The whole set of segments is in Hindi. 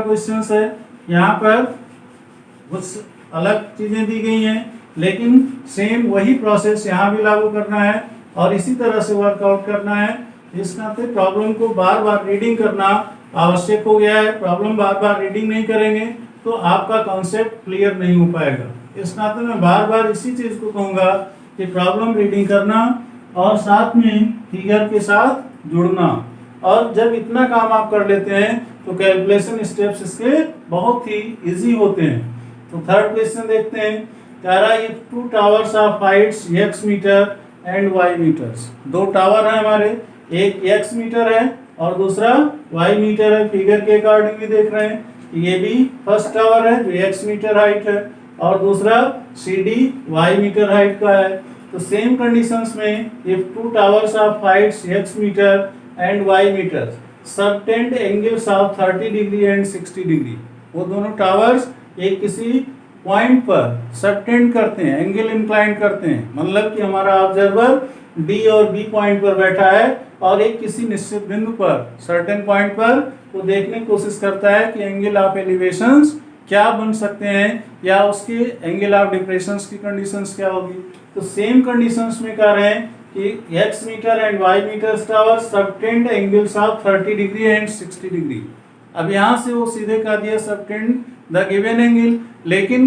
क्वेश्चन है, यहाँ पर कुछ अलग चीजें दी गई हैं, लेकिन सेम वही प्रोसेस यहाँ भी लागू करना है और इसी तरह से वर्कआउट करना है। इस नाते प्रॉब्लम को बार बार रीडिंग करना आवश्यक हो गया है। प्रॉब्लम बार बार रीडिंग नहीं करेंगे तो आपका कॉन्सेप्ट क्लियर नहीं हो पाएगा। इस नाते मैं बार बार इसी चीज को कहूंगा कि प्रॉब्लम रीडिंग करना और साथ में फिगर के साथ जुड़ना। और जब इतना काम आप कर लेते हैं तो कैलकुलेशन स्टेप्स इसके बहुत ही इजी होते हैं। तो थर्ड क्वेश्चन देखते हैं। कह रहा है if two towers of heights x metre and y metres, दो टावर है हमारे, एक x मीटर है और दूसरा y मीटर है। फिगर के अकॉर्डिंग भी देख रहे हैं, ये भी फर्स्ट टावर है जो x मीटर हाइट है और दूसरा CD y मीटर हाइट का है। तो सेम कंडीशंस में if two towers of heights x metre and y metre subtend angles of 30 degree and 60 degree, वो दोनों टावर्स एक किसी पॉइंट पर सबटेंड करते हैं, एंगल इंक्लाइन करते हैं। मतलब कि हमारा ऑब्जर्वर D और B पॉइंट पर बैठा है और एक किसी निश्चित बिंदु पर, सर्टेन पॉइंट पर वो देखने की कोशिश करता है कि एंगल ऑफ एलिवेशंस क्या बन सकते हैं या उसके एंगल ऑफ डिप्रेशंस की कंडीशंस क्या होगी। तो सेम कंडीशंस में कह रहे हैं कि x metre and y metre tower subtend angles of 30 degree and 60 degree. अब यहाँ से वो सीधे कह दिया सबटेंड द गिवन एंगल, लेकिन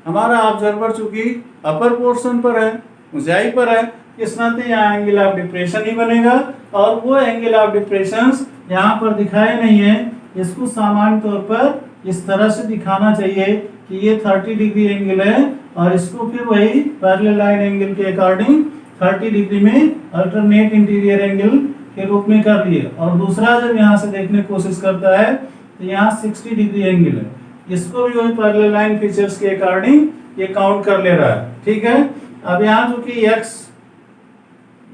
हमारा ऑब्जर्वर चूंकि अपर पोर्शन पर है, ऊंचाई पर है, इस नाते यहाँ एंगल ऑफ डिप्रेशन ही बनेगा और वो एंगल ऑफ डिप्रेशन यहाँ पर दिखाए नहीं है। इसको सामान्य तौर पर इस तरह से दिखाना चाहिए कि ये 30 डिग्री एंगल है और इसको फिर वही पैरेलल लाइन एंगल के अकॉर्डिंग 30 डिग्री में अल्टरनेट इंटीरियर एंगल के रूप में कर लिए। और दूसरा जब यहाँ से देखने की कोशिश करता है तो यहाँ 60 डिग्री एंगल है, इसको भी वही पैरेलल लाइन फीचर्स के अकॉर्डिंग ये काउंट कर ले रहा है। ठीक है, अब यहाँ जो कि x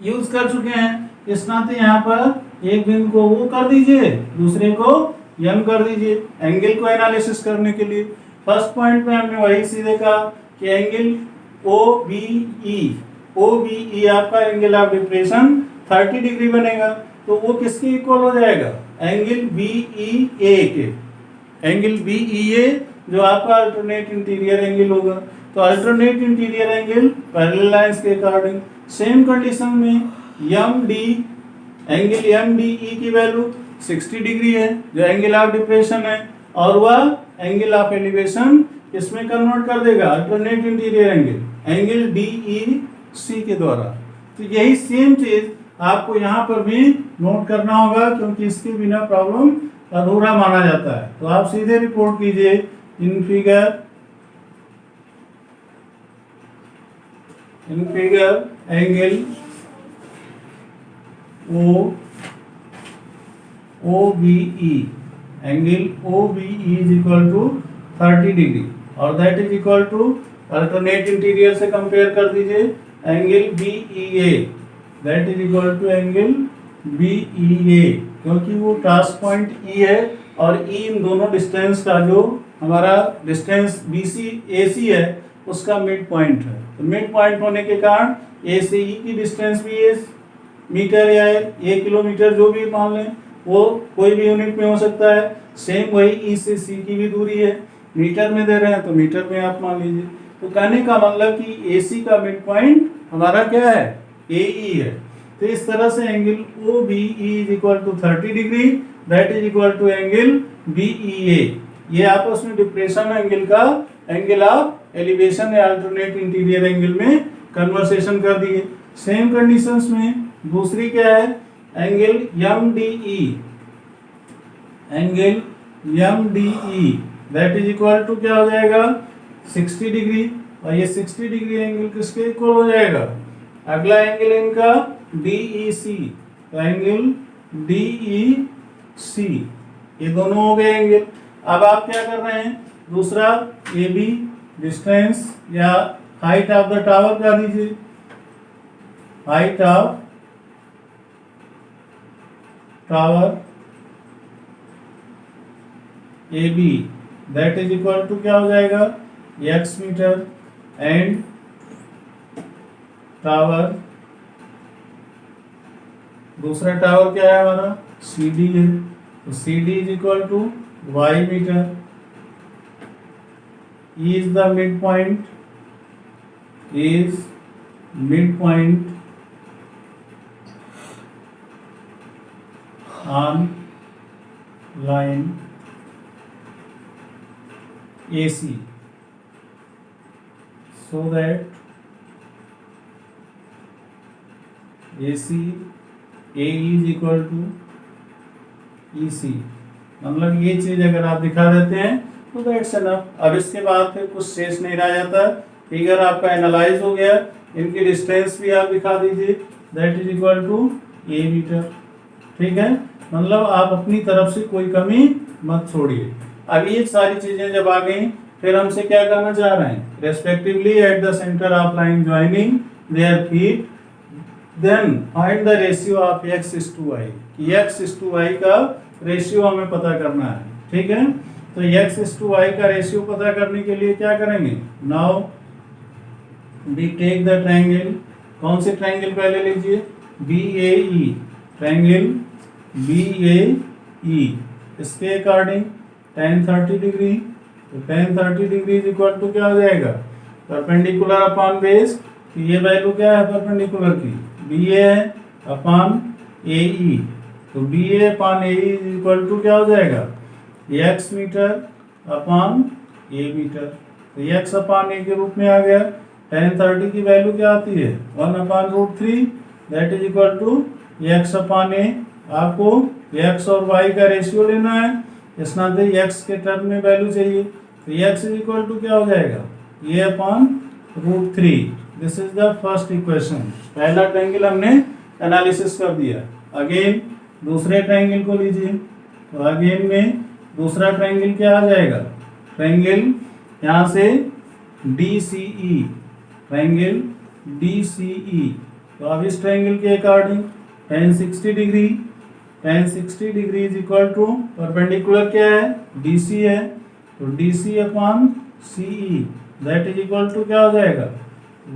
यूज कर चुके हैं, इस नाते यहाँ पर एक बिंदु को वो कर दीजिए, दूसरे को m कर दीजिए एंगल को एनालिसिस करने के लिए। फर्स्ट पॉइंट में हमने वही सीधे कहा कि एंगल OBE आपका एंगल ऑफ डिप्रेशन 30 डिग्री बनेगा, तो वो किसके इक्वल हो जाएगा, एंगल BEA के। एंगल BEA जो आपका अल्टरनेट इंटीरियर एंगल होगा। तो alternate interior angle parallel lines के अकॉर्डिंग सेम कंडीशन में एंगल MDE की वैल्यू 60 डिग्री है जो एंगल ऑफ डिप्रेशन है और वह एंगल ऑफ एलिवेशन इसमें कन्वर्ट कर देगा अल्टरनेट इंटीरियर एंगल DEC के द्वारा। तो यही सेम चीज आपको यहाँ पर भी नोट करना होगा, क्योंकि इसके बिना प्रॉब्लम अधूरा माना जाता है। तो आप सीधे रिपोर्ट कीजिए in figure angle OBE is equal to 30 degree और that is equal to alternate interior से कंपेयर कर दीजिए angle BEA, that is equal to angle BEA, क्योंकि वो टास्क पॉइंट E है और E इन दोनों डिस्टेंस का जो हमारा डिस्टेंस AC है उसका मिड पॉइंट है। तो मिड पॉइंट होने के कारण A से E की डिस्टेंस भी है मीटर या 1 किलोमीटर, जो भी मान लें वो कोई भी यूनिट में हो सकता है। सेम वही E से C की भी दूरी है, मीटर में दे रहे हैं तो मीटर में आप मान लीजिए। तो कहने का मतलब कि AC का मिड पॉइंट हमारा क्या है, AE है। तो इस तरह से angle OBE is equal to 30 degree, that is equal to angle BEA। ये आपस में डिप्रेशन एंगल का एंगल ऑफ एलिवेशन या अल्टरनेट इंटीरियर एंगल में कन्वर्सेशन कर दिए। सेम कंडीशंस में दूसरी क्या है, angle MDE that is equal to क्या हो जाएगा, 60 डिग्री। और ये 60 डिग्री एंगल किसके इक्वल हो जाएगा, अगला एंगल इनका DEC, तो एंगल DEC, ये दोनों हो गए एंगल। अब आप क्या कर रहे हैं, दूसरा AB डिस्टेंस या हाइट ऑफ द टावर कर दीजिए, height of tower AB that is equal to क्या हो जाएगा, x मीटर एंड टावर, दूसरा टावर क्या है हमारा CD है, तो CD is equal to y metre is the midpoint, is midpoint on line AC, so that AC A is equal to EC। मतलब ये चीज अगर आप दिखा देते हैं तो दैट्स एनफ। अब इसके बाद फिर कुछ शेष नहीं रह जाता, फिगर आपका एनालाइज हो गया, इनकी डिस्टेंस भी आप दिखा दीजिए, that is equal to A metre. ठीक है, मतलब आप अपनी तरफ से कोई कमी मत छोड़िए। अब ये सारी चीजें जब आ गई, फिर हमसे क्या करना चाह रहे हैं, respectively at the centre of line joining their feet, then find the ratio of x is to y। x is to y का रेशियो हमें पता करना है। ठीक है, तो x इज टू y का रेशियो पता करने के लिए क्या करेंगे, now we take the triangle. कौन से ट्रायंगल पहले लीजिए, BAE, ट्रायंगल BAE। इसके अकॉर्डिंग tan 30 डिग्री, तो tan 30 degree is equal to क्या हो जाएगा, परपेंडिकुलर अपॉन बेस। तो ये वैल्यू क्या है परपेंडिकुलर की, BA है अपॉन AE। तो BA upon AE is equal to क्या हो जाएगा, x metre upon A metre. तो x अपॉन A के रूप में आ गया। tan 30 की वैल्यू क्या आती है, 1/√3, that is equal to x upon A। आपको x और y का रेशियो लेना है, इस नाते x के टर्म में वैल्यू चाहिए। तो x इज इक्वल टू क्या हो जाएगा, a upon √3। This is the first equation. पहला ट्रायंगल हमने एनालिसिस कर दिया। अगेन दूसरे ट्रायंगल को लीजिए, तो अगेन में दूसरा ट्रायंगल क्या आ जाएगा, ट्रायंगल यहाँ से DCE, ट्रायंगल DCE। तो अब इस ट्रायंगल के according tan 60 degree, tan 60 degree is equal to perpendicular क्या है, DC है, तो DC upon CE, that is equal to क्या हो जाएगा,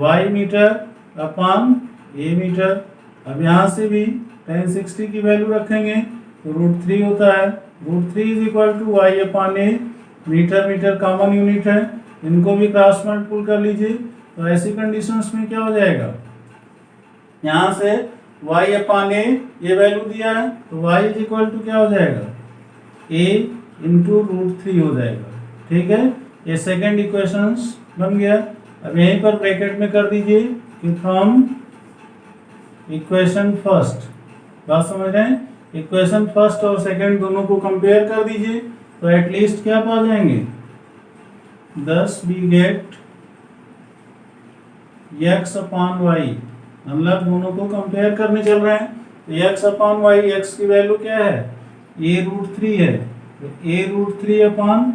y metre upon A metre. अब यहाँ से भी tan 60 की वैल्यू रखेंगे तो √3 होता है, √3 is equal to y upon A। Metre metre common unit है, इनको भी क्रॉस मल्टीपल कर लीजिए। तो ऐसी कंडीशंस में क्या हो जाएगा, यहाँ से y अपॉन A ये वैल्यू दिया है, तो y इज इक्वल टू क्या हो जाएगा, A इंटू √3 हो जाएगा। ठीक है, ये सेकेंड इक्वेशंस बन गया। अब यहीं पर ब्रैकेट में कर दीजिए कि फ्रॉम इक्वेशन फर्स्ट, बात समझ रहे हैं, इक्वेशन फर्स्ट और सेकंड दोनों को कंपेयर कर दीजिए, तो एटलीस्ट क्या पा जाएंगे, 10 we get x upon y। मतलब दोनों को कंपेयर करने चल रहे हैं, तो x अपॉन y, x की वैल्यू क्या है, a√3 है, तो a√3 अपॉन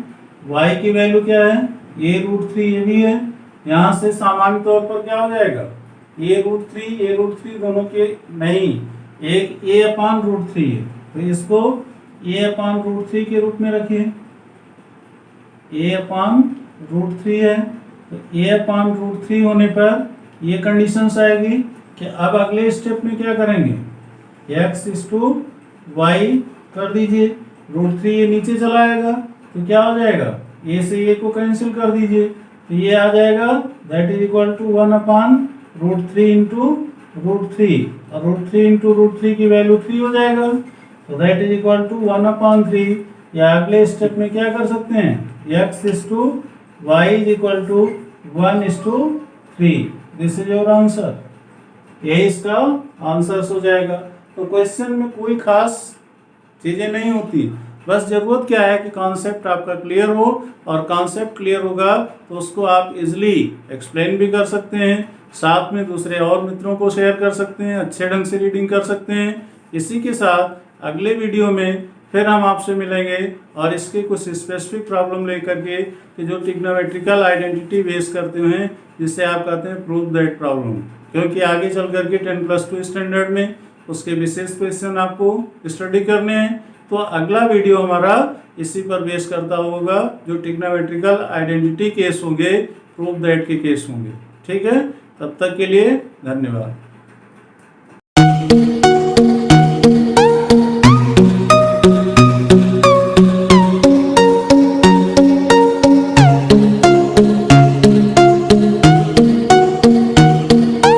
y की वैल्यू क्या है, a√3 ये भी है। यहाँ से सामान्य तौर पर क्या हो जाएगा, a√3 दोनों के नहीं, एक a अपॉन √3 है, तो इसको a अपॉन √3 के रूप में रखिए, a अपॉन √3 है। तो a अपॉन √3 होने पर ये कंडीशंस आएगी कि अब अगले स्टेप में क्या करेंगे, x इज टू y कर दीजिए, √3 ये नीचे चला आएगा, तो क्या हो जाएगा, a से a को कैंसिल कर दीजिए, तो ये आ जाएगा that is equal to 1/√3 into √3, और √3 इंटू √3 की वैल्यू 3 हो जाएगा, तो दैट इज इक्वल टू 1/3। या अगले स्टेप में क्या कर सकते हैं, x is to y is equal to 1:3। This is your answer, यही इसका आंसर हो जाएगा। तो क्वेश्चन में कोई खास चीजें नहीं होती, बस जरूरत क्या है कि कॉन्सेप्ट आपका क्लियर हो, और कॉन्सेप्ट क्लियर होगा तो उसको आप इजीली एक्सप्लेन भी कर सकते हैं, साथ में दूसरे और मित्रों को शेयर कर सकते हैं, अच्छे ढंग से रीडिंग कर सकते हैं। इसी के साथ अगले वीडियो में फिर हम आपसे मिलेंगे और इसके कुछ स्पेसिफिक प्रॉब्लम लेकर के कि जो ट्रिग्नोमेट्रिकल आइडेंटिटी बेस करते हैं, जिससे आप कहते हैं प्रूव दैट प्रॉब्लम, क्योंकि आगे चल करके 10+2 स्टैंडर्ड में उसके विशेष क्वेश्चन आपको स्टडी करने हैं। तो अगला वीडियो हमारा इसी पर बेस करता होगा, जो ट्रिग्नोमेट्रिकल आइडेंटिटी केस होंगे, प्रूव दैट के केस होंगे। ठीक है, तब तक के लिए धन्यवाद।